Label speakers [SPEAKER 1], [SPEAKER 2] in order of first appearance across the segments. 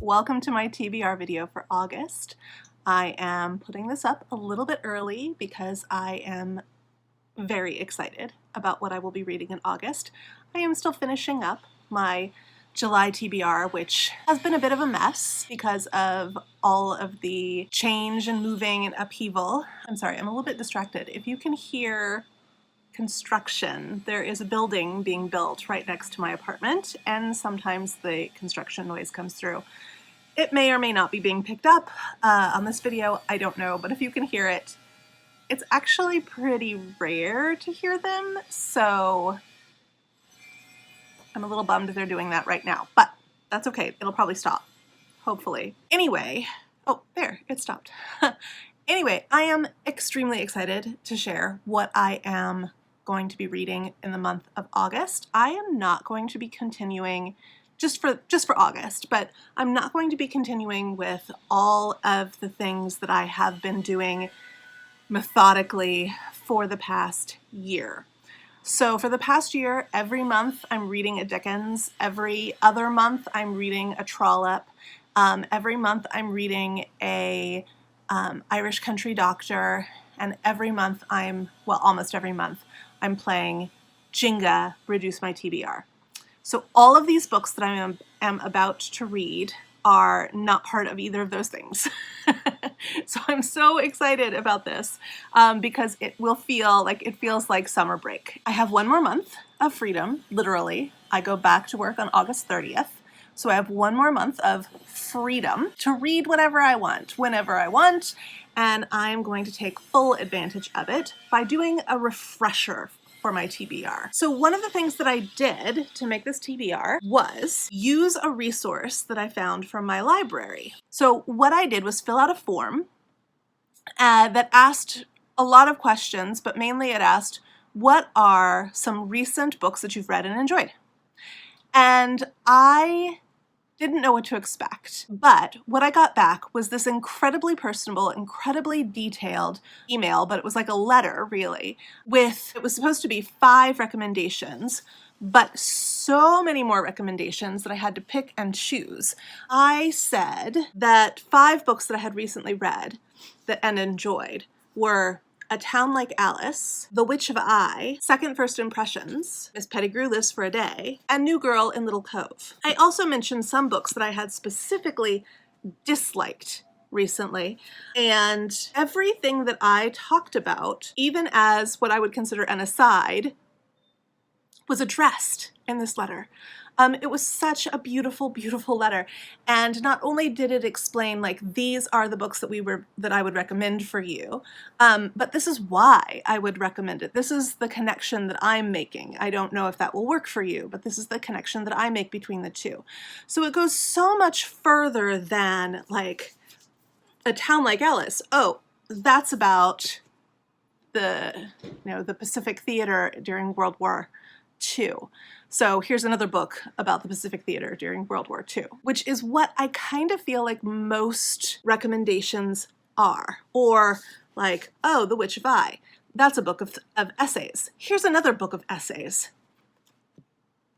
[SPEAKER 1] welcome to my TBR video for August. I am putting this up a little bit early because I am very excited about what I will be reading in August. I am still finishing up my July TBR, which has been a bit of a mess because of all of the change and moving and upheaval. I'm sorry, I'm a little bit distracted. If you can hear construction, there is a building being built right next to my apartment, and sometimes the construction noise comes through. It may or may not be being picked up on this video, I don't know, but if you can hear it, it's actually pretty rare to hear them, so I'm a little bummed they're doing that right now, but that's okay, it'll probably stop, hopefully. Anyway, oh, there, it stopped. Anyway, I am extremely excited to share what I am going to be reading in the month of August. I am not going to be continuing just for August, but I'm not going to be continuing with all of the things that I have been doing methodically for the past year. So for the past year, every month I'm reading a Dickens, every other month I'm reading a Trollope, every month I'm reading a Irish Country Doctor, and every month almost every month, I'm playing Jenga, Reduce My TBR. So all of these books that I am about to read are not part of either of those things. So I'm so excited about this because it feels like summer break. I have one more month of freedom, literally. I go back to work on August 30th. So I have one more month of freedom to read whatever I want, whenever I want, and I'm going to take full advantage of it by doing a refresher for my TBR. So one of the things that I did to make this TBR was use a resource that I found from my library. So what I did was fill out a form that asked a lot of questions, but mainly it asked, what are some recent books that you've read and enjoyed? And I didn't know what to expect, but what I got back was this incredibly personable, incredibly detailed email, but it was like a letter, really, it was supposed to be 5 recommendations, but so many more recommendations that I had to pick and choose. I said that 5 books that I had recently read and enjoyed were A Town Like Alice, The Witch of Eye, Second First Impressions, Miss Pettigrew Lives for a Day, and New Girl in Little Cove. I also mentioned some books that I had specifically disliked recently, and everything that I talked about, even as what I would consider an aside, was addressed in this letter. It was such a beautiful, beautiful letter. And not only did it explain, like, these are the books that I would recommend for you, but this is why I would recommend it. This is the connection that I'm making. I don't know if that will work for you, but this is the connection that I make between the two. So it goes so much further than, like, A Town Like Alice. Oh, that's about the Pacific Theater during World War II. So here's another book about the Pacific Theater during World War II, which is what I kind of feel like most recommendations are. Or like, oh, The Witch of Eye. That's a book of essays. Here's another book of essays.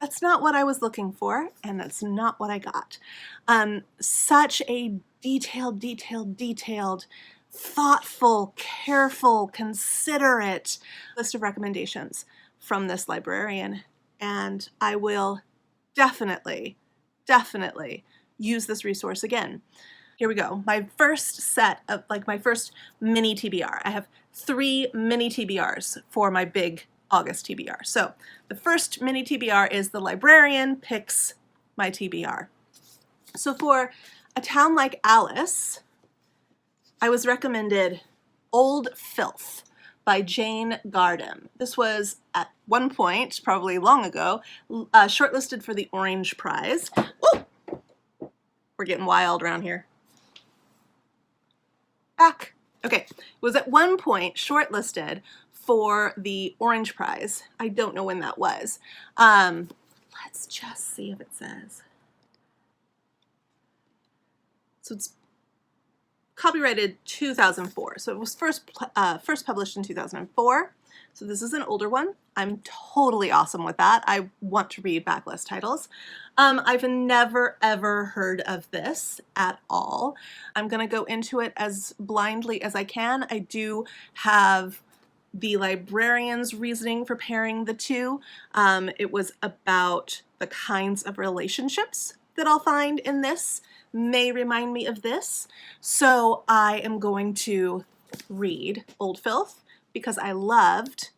[SPEAKER 1] That's not what I was looking for, and that's not what I got. Such a detailed, thoughtful, careful, considerate list of recommendations from this librarian, and I will definitely use this resource again. Here we go. My first mini TBR. I have 3 mini TBRs for my big August TBR. So the first mini TBR is the librarian picks my TBR. So for A Town Like Alice, I was recommended Old Filth by Jane Gardam. This was, at one point, probably long ago, shortlisted for the Orange Prize. Ooh! We're getting wild around here. Back. Okay, it was at one point shortlisted for the Orange Prize. I don't know when that was. Let's just see if it says. So it's copyrighted 2004. So it was first published in 2004. So this is an older one. I'm totally awesome with that. I want to read backlist titles. I've never ever heard of this at all. I'm gonna go into it as blindly as I can. I do have the librarian's reasoning for pairing the two. It was about the kinds of relationships that I'll find in this may remind me of this. So I am going to read Old Filth because I loved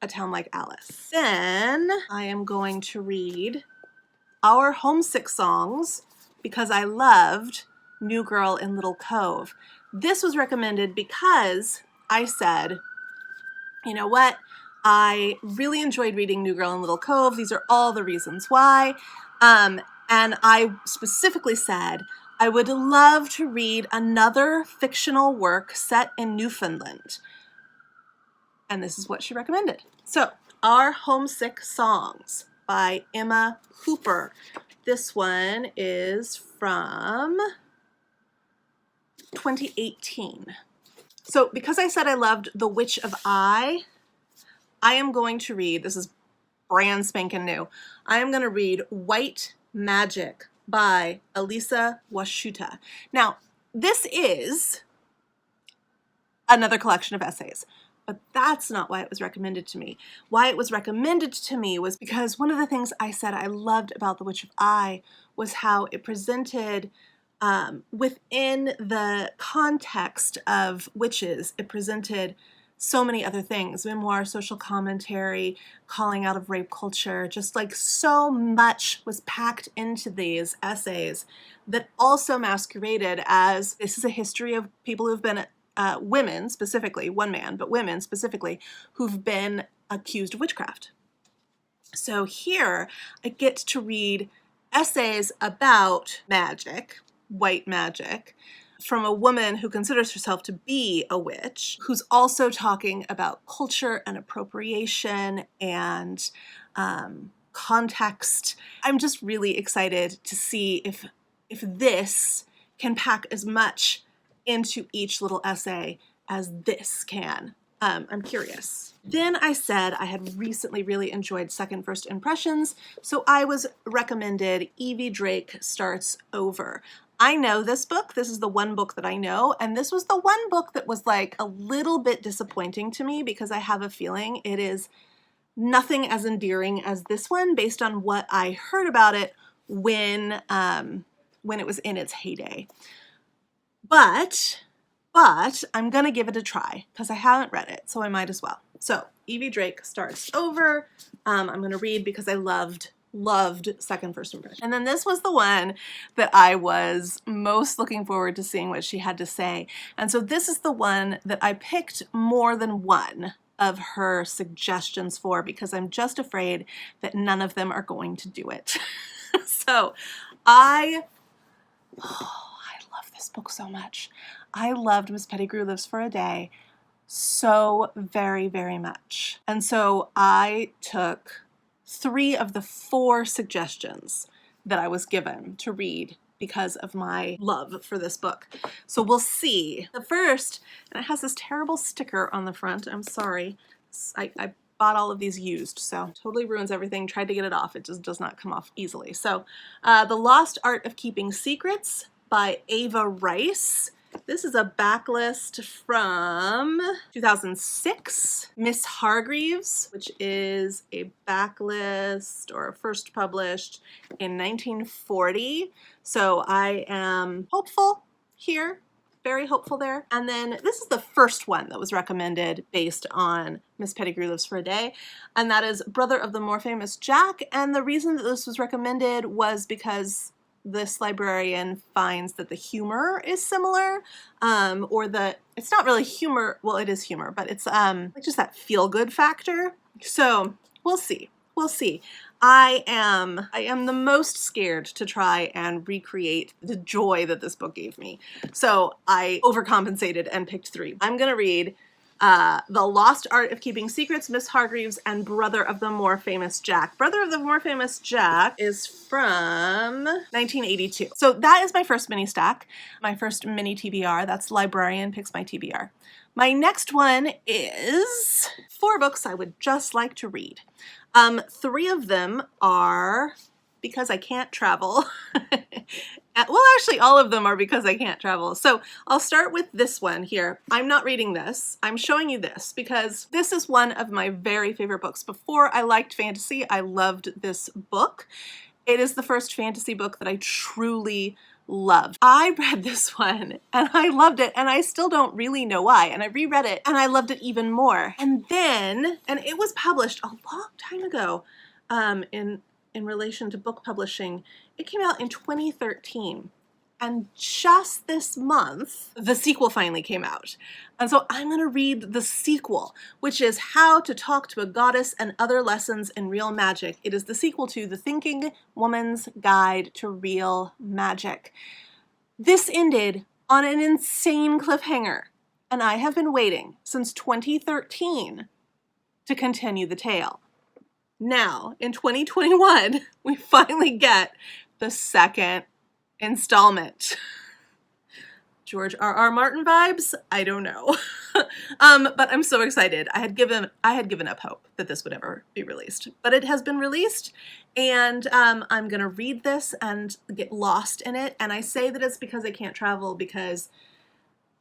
[SPEAKER 1] A Town Like Alice. Then I am going to read Our Homesick Songs because I loved New Girl in Little Cove. This was recommended because I said, you know what? I really enjoyed reading New Girl in Little Cove. These are all the reasons why. And I specifically said, I would love to read another fictional work set in Newfoundland. And this is what she recommended. So, Our Homesick Songs by Emma Hooper. This one is from 2018. So because I said I loved The Witch of I am going to read, this is brand spanking new, I am going to read White Magic by Elisa Washuta. Now, this is another collection of essays, but that's not why it was recommended to me. Why it was recommended to me was because one of the things I said I loved about The Witch of I was how it presented within the context of witches, it presented so many other things, memoir, social commentary, calling out of rape culture, just like so much was packed into these essays that also masqueraded as this is a history of people who've been, women specifically, one man, but women specifically, who've been accused of witchcraft. So here I get to read essays about magic, white magic, from a woman who considers herself to be a witch, who's also talking about culture and appropriation and context. I'm just really excited to see if this can pack as much into each little essay as this can. I'm curious. Then I said I had recently really enjoyed Second First Impressions, so I was recommended Evie Drake Starts Over. I know this book. This is the one book that I know, and this was the one book that was like a little bit disappointing to me because I have a feeling it is nothing as endearing as this one based on what I heard about it when it was in its heyday. But I'm gonna give it a try because I haven't read it, so I might as well. So Evie Drake Starts Over. I'm gonna read because I loved Second First Impression. And then this was the one that I was most looking forward to seeing what she had to say. And so this is the one that I picked more than one of her suggestions for because I'm just afraid that none of them are going to do it. So I love this book so much. I loved Miss Pettigrew Lives for a Day so very, very much. And so I took 3 of the 4 suggestions that I was given to read because of my love for this book. So we'll see. The first, and it has this terrible sticker on the front. I'm sorry. I bought all of these used, so totally ruins everything. Tried to get it off. It just does not come off easily. So The Lost Art of Keeping Secrets by Ava Rice. This is a backlist from 2006. Miss Hargreaves, which is a backlist or first published in 1940. So I am hopeful here, very hopeful there. And then this is the first one that was recommended based on Miss Pettigrew Lives for a Day, and that is Brother of the More Famous Jack. And the reason that this was recommended was because this librarian finds that the humor is similar, it's not really humor, well, it is humor, but it's like just that feel-good factor. So we'll see. I am the most scared to try and recreate the joy that this book gave me. So I overcompensated and picked 3. I'm gonna read The Lost Art of Keeping Secrets, Miss Hargreaves, and Brother of the More Famous Jack. Brother of the More Famous Jack is from 1982. So that is my first mini stack, my first mini TBR. That's Librarian Picks My TBR. My next one is 4 books I would just like to read. 3 of them are because I can't travel. Well, actually, all of them are because I can't travel. So I'll start with this one here. I'm not reading this. I'm showing you this because this is one of my very favorite books. Before I liked fantasy, I loved this book. It is the first fantasy book that I truly loved. I read this one and I loved it, and I still don't really know why. And I reread it and I loved it even more. And it was published a long time ago in relation to book publishing. It came out in 2013. And just this month, the sequel finally came out. And so I'm going to read the sequel, which is How to Talk to a Goddess and Other Lessons in Real Magic. It is the sequel to The Thinking Woman's Guide to Real Magic. This ended on an insane cliffhanger, and I have been waiting since 2013 to continue the tale. Now, in 2021, we finally get the second installment. George R.R. Martin vibes? I don't know. But I'm so excited. I had given up hope that this would ever be released. But it has been released, and I'm going to read this and get lost in it. And I say that it's because I can't travel, because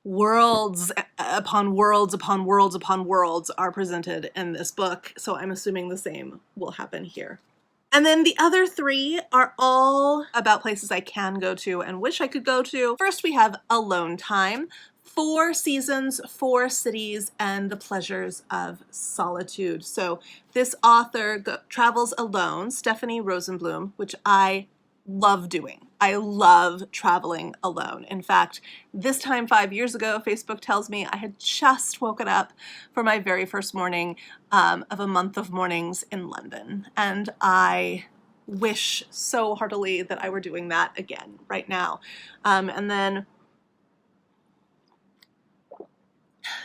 [SPEAKER 1] worlds upon worlds upon worlds upon worlds are presented in this book. So I'm assuming the same will happen here. And then the other 3 are all about places I can go to and wish I could go to. First, we have Alone Time, 4 seasons, 4 cities, and the pleasures of solitude. So this author travels alone, Stephanie Rosenbloom, which I love doing. I love traveling alone. In fact, this time 5 years ago, Facebook tells me I had just woken up for my very first morning of a month of mornings in London. And I wish so heartily that I were doing that again right now. And then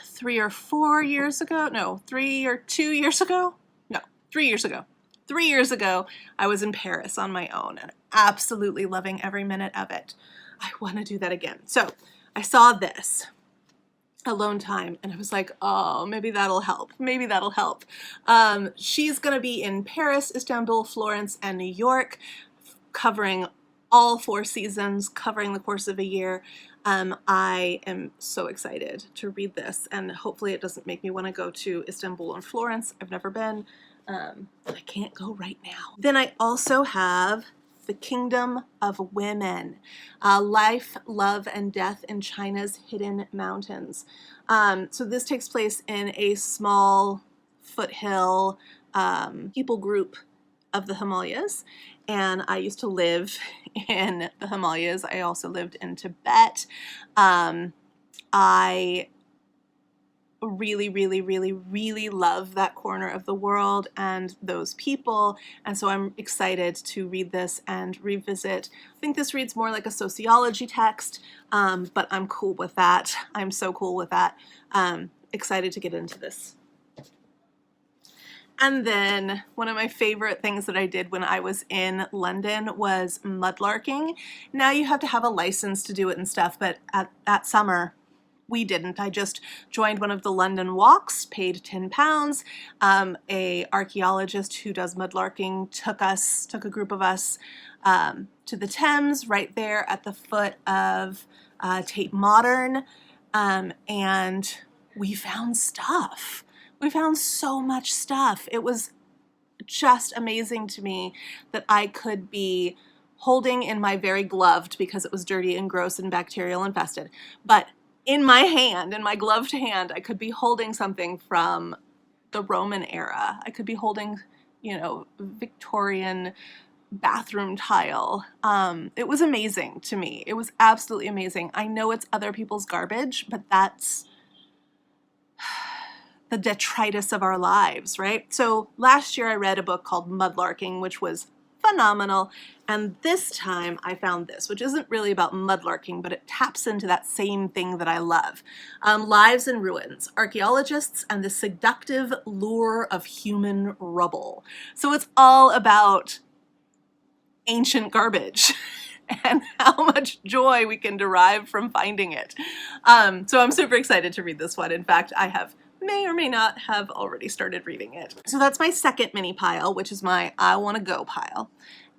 [SPEAKER 1] 3 or 4 years ago, no, 3 or 2 years ago, no, 3 years ago. 3 years ago, I was in Paris on my own and absolutely loving every minute of it. I want to do that again. So I saw this, Alone Time, and I was like, oh, maybe that'll help. Maybe that'll help. She's going to be in Paris, Istanbul, Florence, and New York, covering all 4 seasons, covering the course of a year. I am so excited to read this, and hopefully it doesn't make me want to go to Istanbul and Florence. I've never been. But I can't go right now. Then I also have The Kingdom of Women, Life, Love, and Death in China's Hidden Mountains. So this takes place in a small foothill people group of the Himalayas, and I used to live in the Himalayas. I also lived in Tibet. I really, really, really, really love that corner of the world and those people, and so I'm excited to read this and revisit. I think this reads more like a sociology text, but I'm cool with that. I'm so cool with that. Excited to get into this. And then one of my favorite things that I did when I was in London was mudlarking. Now you have to have a license to do it and stuff, but at that summer, we didn't. I just joined one of the London walks, paid £10. A archaeologist who does mudlarking took a group of us to the Thames, right there at the foot of Tate Modern, and we found stuff. We found so much stuff. It was just amazing to me that I could be holding in my very gloved, because it was dirty and gross and bacterial infested, but in my hand, in my gloved hand, I could be holding something from the Roman era. I could be holding, Victorian bathroom tile. It was amazing to me. It was absolutely amazing. I know it's other people's garbage, but that's the detritus of our lives, right? So last year I read a book called Mudlarking, which was phenomenal. And this time I found this, which isn't really about mudlarking, but it taps into that same thing that I love. Lives in Ruins, Archaeologists and the Seductive Lure of Human Rubble. So it's all about ancient garbage and how much joy we can derive from finding it. So I'm super excited to read this one. In fact, I may or may not have already started reading it. So that's my second mini pile, which is my I Want to Go pile.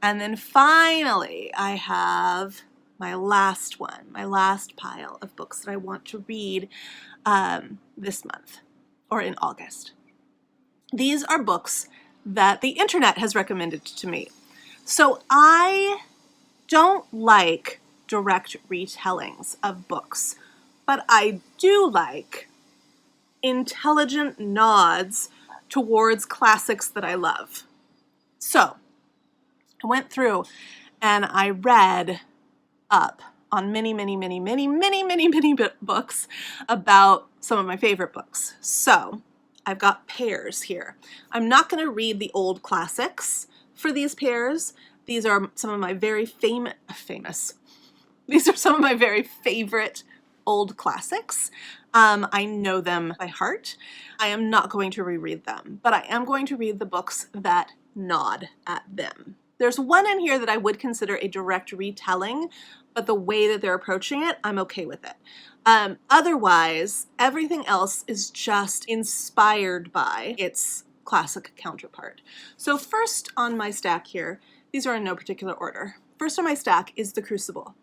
[SPEAKER 1] And then finally, I have my last one, my last pile of books that I want to read this month or in August. These are books that the internet has recommended to me. So I don't like direct retellings of books, but I do like intelligent nods towards classics that I love. So I went through and I read up on many books about some of my favorite books. So I've got pairs here. I'm not going to read the old classics for these pairs. These are some of my very These are some of my very favorite old classics. I know them by heart. I am not going to reread them, but I am going to read the books that nod at them. There's one in here that I would consider a direct retelling, but the way that they're approaching it, I'm okay with it. Otherwise, everything else is just inspired by its classic counterpart. So first on my stack here, these are in no particular order. First on my stack is The Crucible.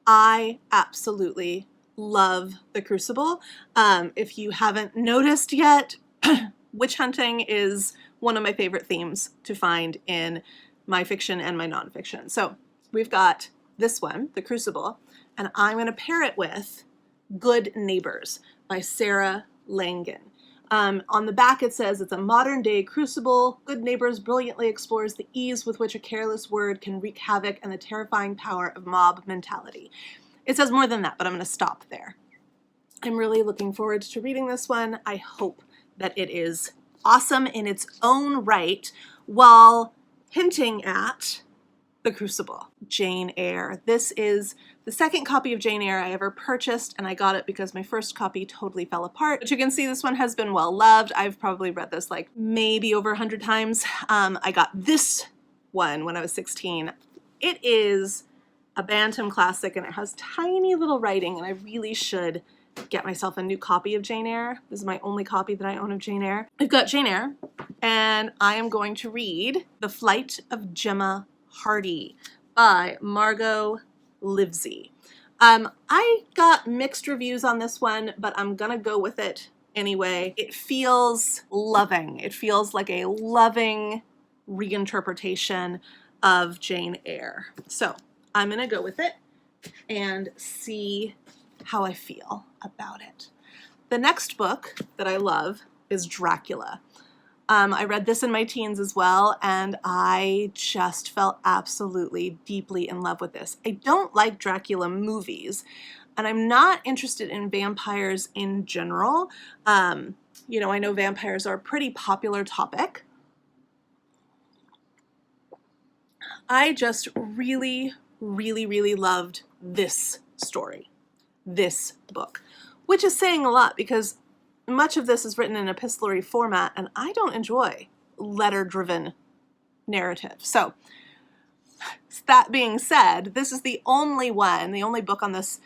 [SPEAKER 1] I absolutely love The Crucible. If you haven't noticed yet, witch hunting is one of my favorite themes to find in my fiction and my nonfiction. So we've got this one, The Crucible, and I'm going to pair it with Good Neighbors by Sarah Langan. On the back it says it's a modern-day crucible. Good Neighbors brilliantly explores the ease with which a careless word can wreak havoc and the terrifying power of mob mentality. It says more than that, but I'm going to stop there. I'm really looking forward to reading this one. I hope that it is awesome in its own right while hinting at The Crucible. Jane Eyre. This is the second copy of Jane Eyre I ever purchased, and I got it because my first copy totally fell apart. But you can see this one has been well loved. I've probably read this like maybe over 100 times. I got this one when I was 16. It is a Bantam classic, and it has tiny little writing, and I really should get myself a new copy of Jane Eyre. This is my only copy that I own of Jane Eyre. We've got Jane Eyre, and I am going to read The Flight of Gemma Hardy by Margot Livesey. I got mixed reviews on this one, but I'm gonna go with it anyway. It feels loving. It feels like a loving reinterpretation of Jane Eyre. So I'm gonna go with it and see how I feel about it. The next book that I love is Dracula. I read this in my teens as well, and I just fell absolutely deeply in love with this. I don't like Dracula movies, and I'm not interested in vampires in general. You know, I know vampires are a pretty popular topic. I just really loved this story, this book, which is saying a lot because much of this is written in epistolary format, and I don't enjoy letter-driven narrative. So, that being said, this is the only book on this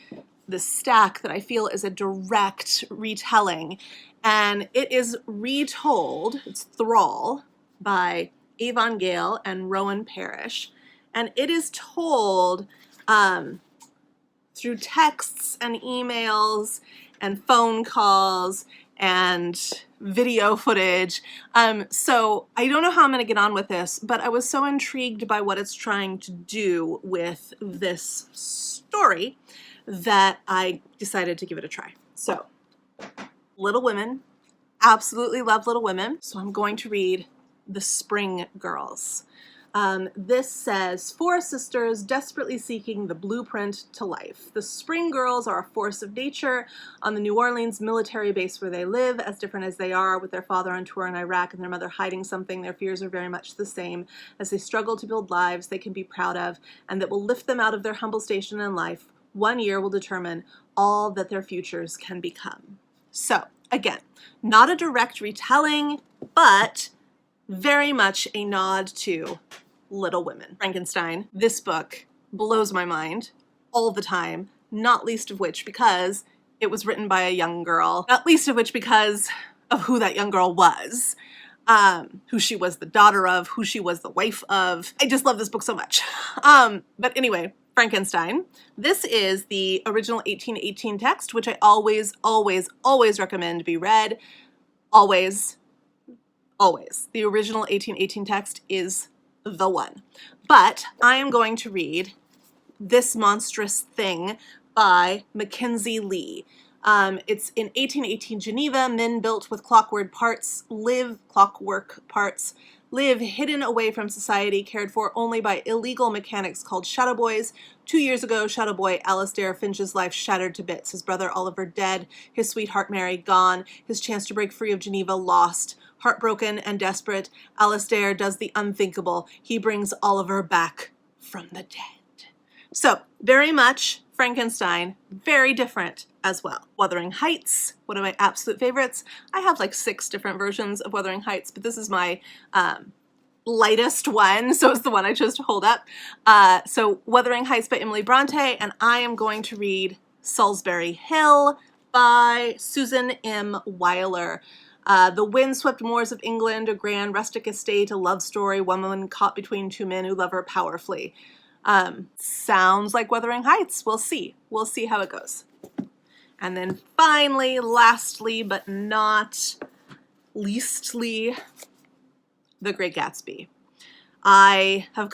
[SPEAKER 1] stack that I feel is a direct retelling, and it is retold, it's Thrall, by Avon Gale and Rowan Parrish, and it is told through texts and emails and phone calls and video footage. So I don't know how I'm going to get on with this, but I was so intrigued by what it's trying to do with this story that I decided to give it a try. So, Little Women, absolutely love Little Women. So I'm going to read The Spring Girls. This says, 4 sisters desperately seeking the blueprint to life. The Spring Girls are a force of nature on the New Orleans military base where they live. As different as they are, with their father on tour in Iraq and their mother hiding something, their fears are very much the same as they struggle to build lives they can be proud of and that will lift them out of their humble station in life. One year will determine all that their futures can become. So, again, not a direct retelling, but very much a nod to Little Women. Frankenstein, this book blows my mind all the time, not least of which because it was written by a young girl, not least of which because of who that young girl was, who she was the daughter of, who she was the wife of. I just love this book so much. But anyway, Frankenstein. This is the original 1818 text, which I always, always, always recommend be read. Always. Always. The original 1818 text is the one. But I am going to read This Monstrous Thing by Mackenzie Lee. It's in 1818 Geneva. Men built with clockwork parts live hidden away from society, cared for only by illegal mechanics called shadow boys. 2 years ago, shadow boy Alastair Finch's life shattered to bits. His brother Oliver dead, his sweetheart Mary gone, his chance to break free of Geneva lost. Heartbroken and desperate, Alastair does the unthinkable. He brings Oliver back from the dead. So, very much Frankenstein, very different as well. Wuthering Heights, one of my absolute favorites. I have like 6 different versions of Wuthering Heights, but this is my lightest one, so it's the one I chose to hold up. So Wuthering Heights by Emily Bronte, and I am going to read Salisbury Hill by Susan M. Weiler. The wind-swept moors of England, a grand rustic estate, a love story, one woman caught between 2 men who love her powerfully. Sounds like Wuthering Heights. We'll see. We'll see how it goes. And then finally, lastly, but not leastly, The Great Gatsby. I have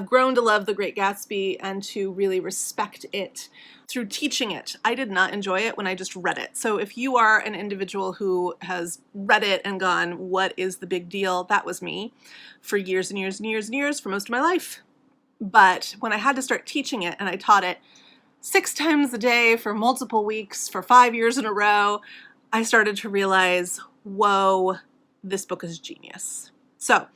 [SPEAKER 1] grown to love The Great Gatsby and to really respect it through teaching it. I did not enjoy it when I just read it. So if you are an individual who has read it and gone, what is the big deal? That was me for years and years and years and years, for most of my life. But when I had to start teaching it, and I taught it 6 times a day for multiple weeks for 5 years in a row, I started to realize, whoa, this book is genius. So,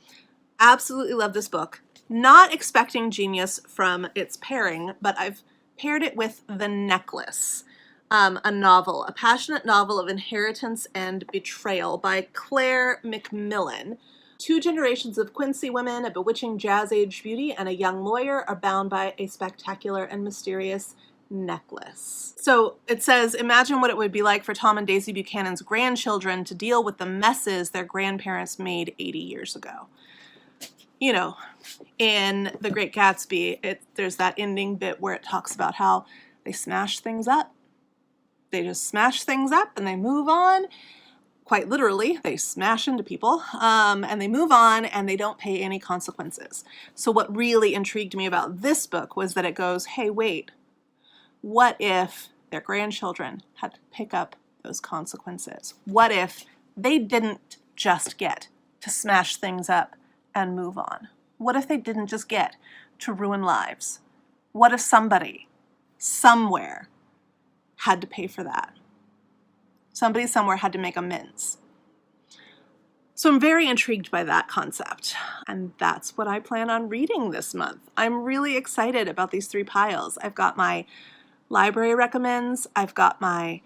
[SPEAKER 1] absolutely love this book. Not expecting genius from its pairing, but I've paired it with The Necklace, a novel, a passionate novel of inheritance and betrayal by Claire Macmillan. 2 generations of Quincy women, a bewitching jazz-age beauty, and a young lawyer are bound by a spectacular and mysterious necklace. So it says, imagine what it would be like for Tom and Daisy Buchanan's grandchildren to deal with the messes their grandparents made 80 years ago. You know, in The Great Gatsby, there's that ending bit where it talks about how they smash things up. They just smash things up and they move on. Quite literally, they smash into people, and they move on and they don't pay any consequences. So what really intrigued me about this book was that it goes, hey, wait, what if their grandchildren had to pick up those consequences? What if they didn't just get to smash things up and move on? What if they didn't just get to ruin lives? What if somebody, somewhere, had to pay for that? Somebody somewhere had to make amends. So I'm very intrigued by that concept, and that's what I plan on reading this month. I'm really excited about these 3 piles. I've got my library recommends, I've got my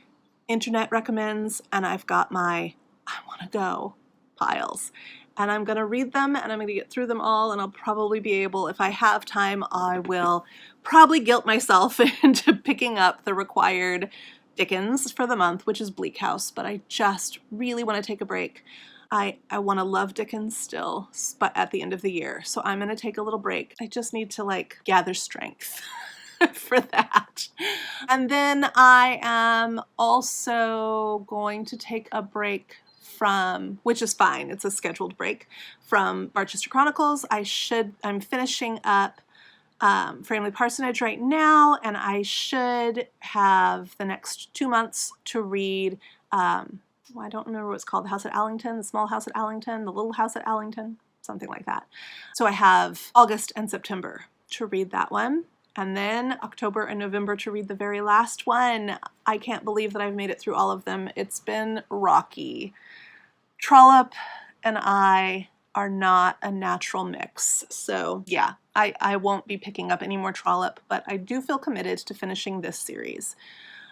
[SPEAKER 1] internet recommends, and I've got my I want to go piles. And I'm going to read them, and I'm going to get through them all, and I'll probably be able, if I have time, I will probably guilt myself into picking up the required Dickens for the month, which is Bleak House, but I just really want to take a break. I want to love Dickens still, but at the end of the year, so I'm going to take a little break. I just need to gather strength for that. And then I am also going to take a break from, which is fine, it's a scheduled break, from Barchester Chronicles. I'm finishing up Framley Parsonage right now, and I should have the next 2 months to read, I don't remember what it's called, the House at Allington, the Small House at Allington, the Little House at Allington. something like that. So I have August and September to read that one, and then October and November to read the very last one. I can't believe that I've made it through all of them. It's been rocky. Trollope and I are not a natural mix. So yeah, I won't be picking up any more Trollope, but I do feel committed to finishing this series.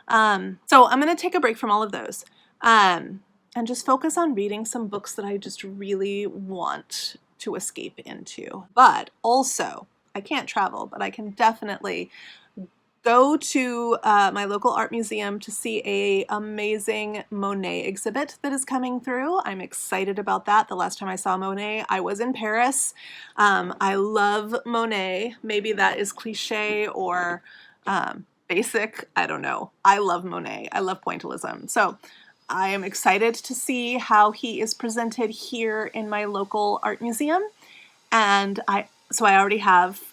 [SPEAKER 1] So I'm going to take a break from all of those and just focus on reading some books that I just really want to escape into. But also, I can't travel, but I can definitely go to my local art museum to see an amazing Monet exhibit that is coming through. I'm excited about that. The last time I saw Monet, I was in Paris. I love Monet. Maybe that is cliche or basic. I don't know. I love Monet. I love pointillism. So I am excited to see how he is presented here in my local art museum. And so I already have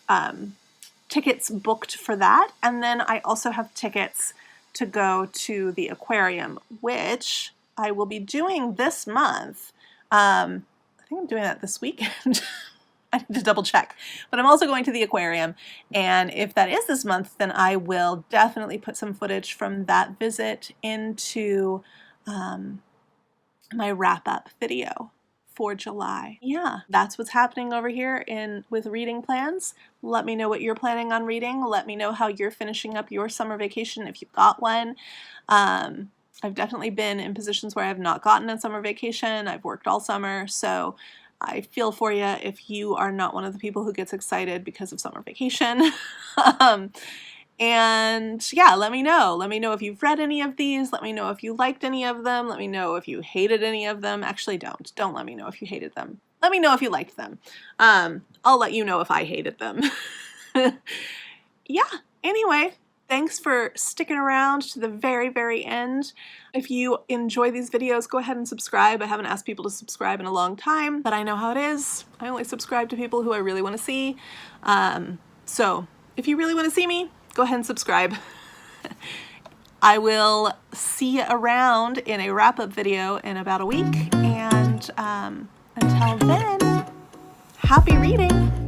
[SPEAKER 1] tickets booked for that, and then I also have tickets to go to the aquarium, which I will be doing this month. I think I'm doing that this weekend. I need to double check, but I'm also going to the aquarium, and if that is this month, then I will definitely put some footage from that visit into my wrap-up video for July. Yeah, that's what's happening over here with reading plans. Let me know what you're planning on reading. Let me know how you're finishing up your summer vacation if you've got one. I've definitely been in positions where I have not gotten a summer vacation. I've worked all summer, so I feel for you if you are not one of the people who gets excited because of summer vacation. And yeah, let me know. Let me know if you've read any of these. Let me know if you liked any of them. Let me know if you hated any of them. Actually, don't. Don't let me know if you hated them. Let me know if you liked them. I'll let you know if I hated them. Yeah, anyway, thanks for sticking around to the very, very end. If you enjoy these videos, go ahead and subscribe. I haven't asked people to subscribe in a long time, but I know how it is. I only subscribe to people who I really want to see. So if you really want to see me, go ahead and subscribe. I will see you around in a wrap-up video in about a week, and until then, happy reading!